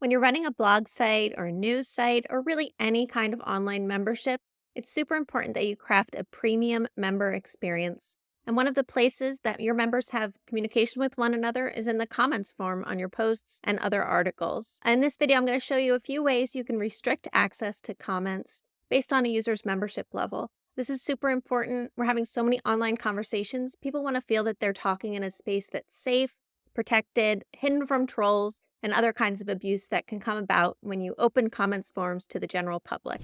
When you're running a blog site or a news site or really any kind of online membership, it's super important that you craft a premium member experience. And one of the places that your members have communication with one another is in the comments form on your posts and other articles. In this video, I'm going to show you a few ways you can restrict access to comments based on a user's membership level. This is super important. We're having so many online conversations. People want to feel that they're talking in a space that's safe, protected, hidden from trolls, and other kinds of abuse that can come about when you open comments forms to the general public.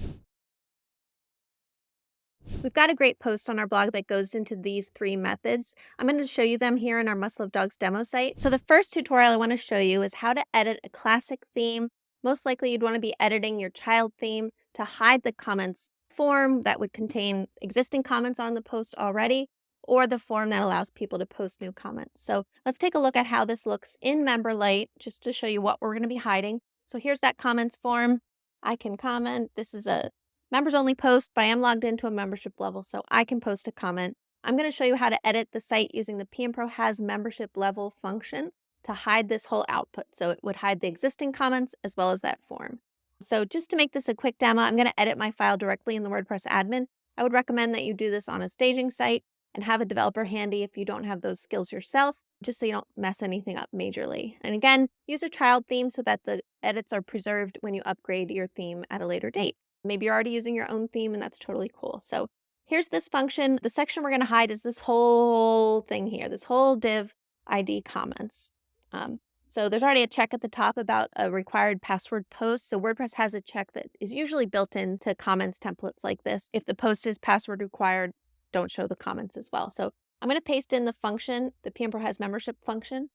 We've got a great post on our blog that goes into these three methods. I'm going to show you them here in our Must Love Dogs demo site. So the first tutorial I want to show you is how to edit a classic theme. Most likely you'd want to be editing your child theme to hide the comments form that would contain existing comments on the post already, or the form that allows people to post new comments. So let's take a look at how this looks in MemberLite, just to show you what we're going to be hiding. So here's that comments form. I can comment. This is a members only post, but I am logged into a membership level, so I can post a comment. I'm going to show you how to edit the site using the PMPro has membership level function to hide this whole output. So it would hide the existing comments as well as that form. So just to make this a quick demo, I'm going to edit my file directly in the WordPress admin. I would recommend that you do this on a staging site and have a developer handy if you don't have those skills yourself, just so you don't mess anything up majorly. And again, use a child theme so that the edits are preserved when you upgrade your theme at a later date. Maybe you're already using your own theme and that's totally cool. So here's this function. The section we're going to hide is this whole thing here, this whole div ID comments. So there's already a check at the top about a required password post. So WordPress has a check that is usually built into comments templates like this. If the post is password required, don't show the comments as well. So I'm going to paste in the function, the PMPro has membership function.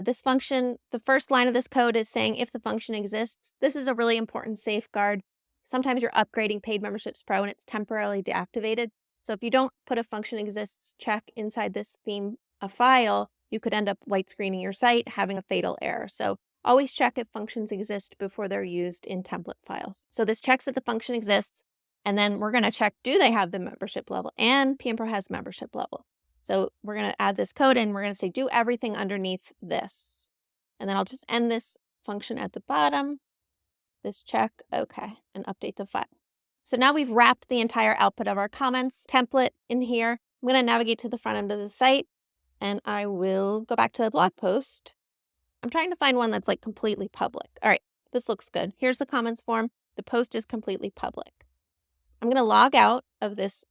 This function, the first line of this code is saying if the function exists. This is a really important safeguard. Sometimes you're upgrading Paid Memberships Pro and it's temporarily deactivated. So if you don't put a function exists check inside this theme file, you could end up white screening your site, having a fatal error. So always check if functions exist before they're used in template files. So this checks that the function exists, and then we're going to check, do they have the membership level? And PMPro has membership level. So we're going to add this code and we're going to say, do everything underneath this. And then I'll just end this function at the bottom, this check, okay, and update the file. So now we've wrapped the entire output of our comments template in here. I'm going to navigate to the front end of the site and I will go back to the blog post. I'm trying to find one that's like completely public. All right, this looks good. Here's the comments form. The post is completely public. I'm going to log out of this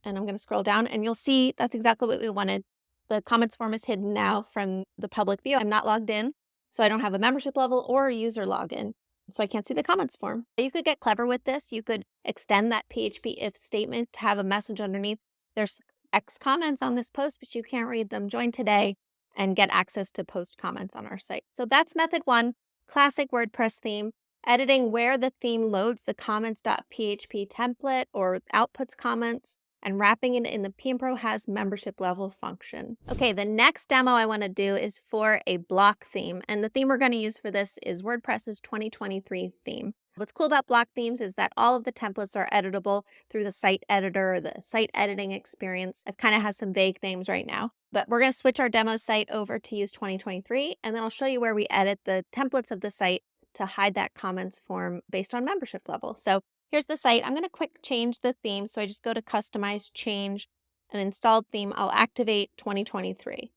and I'm going to scroll down and you'll see that's exactly what we wanted. The comments form is hidden now from the public view. I'm not logged in, so I don't have a membership level or a user login, so I can't see the comments form. You could get clever with this. You could extend that PHP if statement to have a message underneath. There's X comments on this post, but you can't read them. Join today and get access to post comments on our site. So that's method one, classic WordPress theme. Editing where the theme loads the comments.php template or outputs comments and wrapping it in the PMPro has membership level function. Okay, the next demo I want to do is for a block theme. And the theme we're going to use for this is WordPress's 2023 theme. What's cool about block themes is that all of the templates are editable through the site editor or the site editing experience. It kind of has some vague names right now. But we're going to switch our demo site over to use 2023, and then I'll show you where we edit the templates of the site to hide that comments form based on membership level. So here's the site. I'm going to quick change the theme. So I just go to Customize, Change, an installed theme. I'll activate 2023.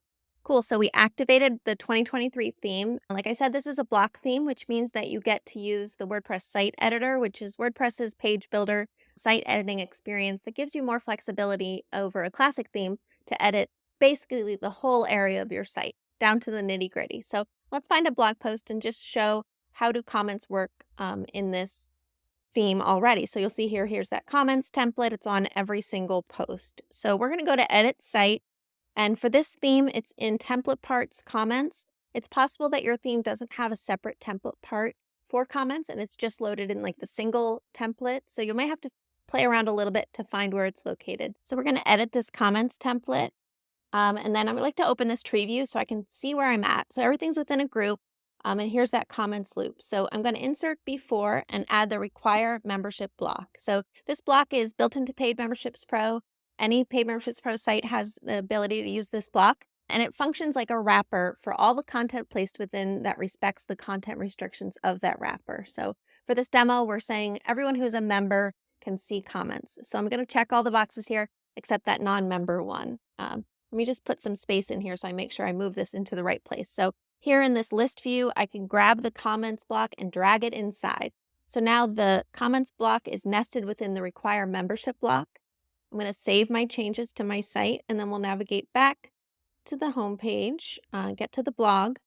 Cool. So we activated the 2023 theme. Like I said, this is a block theme, which means that you get to use the WordPress site editor, which is WordPress's page builder site editing experience that gives you more flexibility over a classic theme to edit basically the whole area of your site down to the nitty gritty. So let's find a blog post and just show how do comments work in this theme already. So you'll see here, here's that comments template. It's on every single post. So we're going to go to Edit Site. And for this theme, it's in Template Parts Comments. It's possible that your theme doesn't have a separate template part for comments and it's just loaded in like the single template. So you might have to play around a little bit to find where it's located. So we're going to edit this comments template. And then I would like to open this tree view so I can see where I'm at. So everything's within a group. And here's that comments loop. So I'm going to insert before and add the require membership block. So this block is built into Paid Memberships Pro. Any Paid Memberships Pro site has the ability to use this block. and it functions like a wrapper for all the content placed within that respects the content restrictions of that wrapper. So for this demo, we're saying everyone who's a member can see comments. So I'm going to check all the boxes here except that non-member one. Let me just put some space in here so I make sure I move this into the right place. So here in this list view, I can grab the comments block and drag it inside. So now the comments block is nested within the require membership block. I'm going to save my changes to my site, and then we'll navigate back to the home page, get to the blog,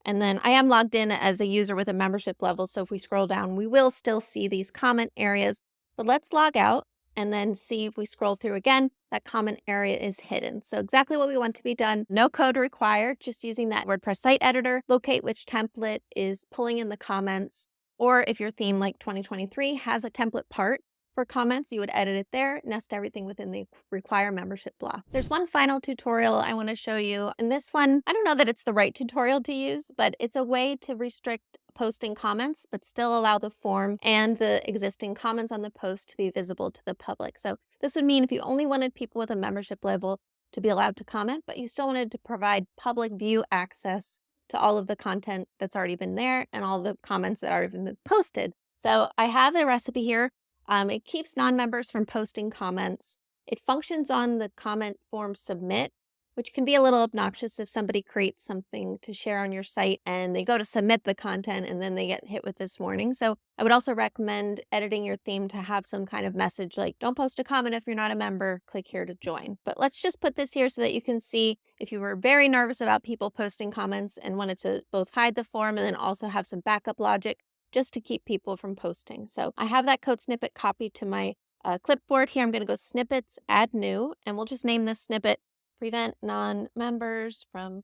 and then I am logged in as a user with a membership level. So if we scroll down, we will still see these comment areas, but let's log out and then see if we scroll through again, that comment area is hidden. So exactly what we want to be done. No code required, just using that WordPress site editor, locate which template is pulling in the comments, or if your theme like 2023 has a template part for comments, you would edit it there, nest everything within the require membership block. There's one final tutorial I want to show you. And this one, I don't know that it's the right tutorial to use, but it's a way to restrict posting comments, but still allow the form and the existing comments on the post to be visible to the public. So this would mean if you only wanted people with a membership level to be allowed to comment, but you still wanted to provide public view access to all of the content that's already been there and all the comments that are even been posted. So I have a recipe here. It keeps non-members from posting comments. It functions on the comment form submit, which can be a little obnoxious if somebody creates something to share on your site and they go to submit the content and then they get hit with this warning. So I would also recommend editing your theme to have some kind of message like, don't post a comment if you're not a member, click here to join. But let's just put this here so that you can see if you were very nervous about people posting comments and wanted to both hide the form and then also have some backup logic just to keep people from posting. So I have that code snippet copied to my clipboard here. I'm going to go snippets, add new, and we'll just name this snippet prevent non-members from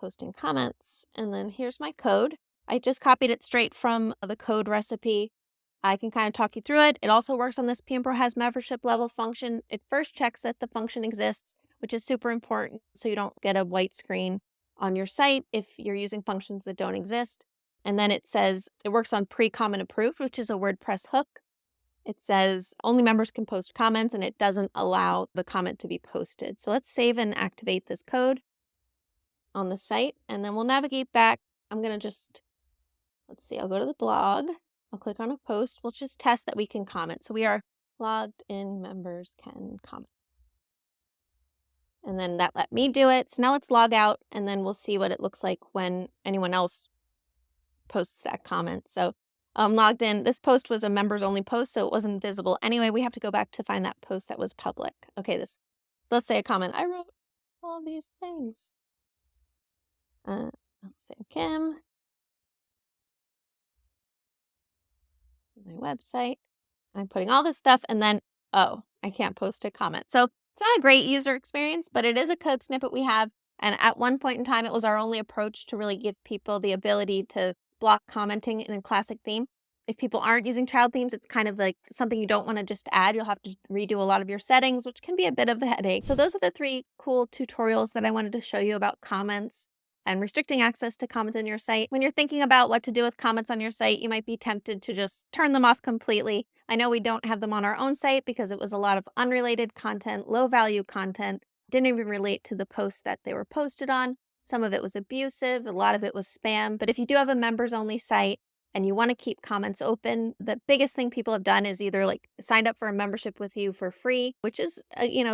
posting comments. And then here's my code. I just copied it straight from the code recipe. I can kind of talk you through it. It also works on this PMPro has membership level function. It first checks that the function exists, which is super important so you don't get a white screen on your site if you're using functions that don't exist. And then it says it works on pre-comment approved, which is a WordPress hook. It says only members can post comments and it doesn't allow the comment to be posted. So let's save and activate this code on the site and then we'll navigate back. I'm going to just, let's see, I'll go to the blog. I'll click on a post. We'll just test that we can comment. So we are logged in, members can comment. And then that let me do it. So now let's log out and then we'll see what it looks like when anyone else posts that comment. So I'm logged in. This post was a members only post, so it wasn't visible. Anyway, we have to go back to find that post that was public. Okay, let's say a comment. I wrote all these things. I'll say Kim. My website. I'm putting all this stuff and then, oh, I can't post a comment. So it's not a great user experience, but it is a code snippet we have. And at one point in time, it was our only approach to really give people the ability to block commenting in a classic theme. If people aren't using child themes, it's kind of like something you don't want to just add. You'll have to redo a lot of your settings, which can be a bit of a headache. So those are the 3 cool tutorials that I wanted to show you about comments and restricting access to comments on your site. When you're thinking about what to do with comments on your site, you might be tempted to just turn them off completely. I know we don't have them on our own site because it was a lot of unrelated content, low value content, didn't even relate to the post that they were posted on. Some of it was abusive, a lot of it was spam. But if you do have a members only site and you want to keep comments open, the biggest thing people have done is either like signed up for a membership with you for free, which is,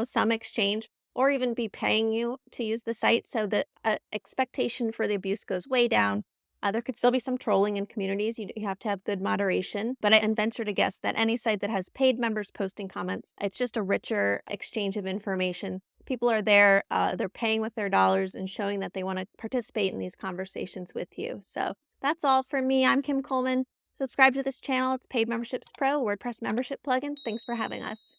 some exchange, or even be paying you to use the site. So the expectation for the abuse goes way down. There could still be some trolling in communities. You have to have good moderation. But I venture to guess that any site that has paid members posting comments, it's just a richer exchange of information. People are there, they're paying with their dollars and showing that they want to participate in these conversations with you. So that's all for me. I'm Kim Coleman. Subscribe to this channel. It's Paid Memberships Pro, WordPress membership plugin. Thanks for having us.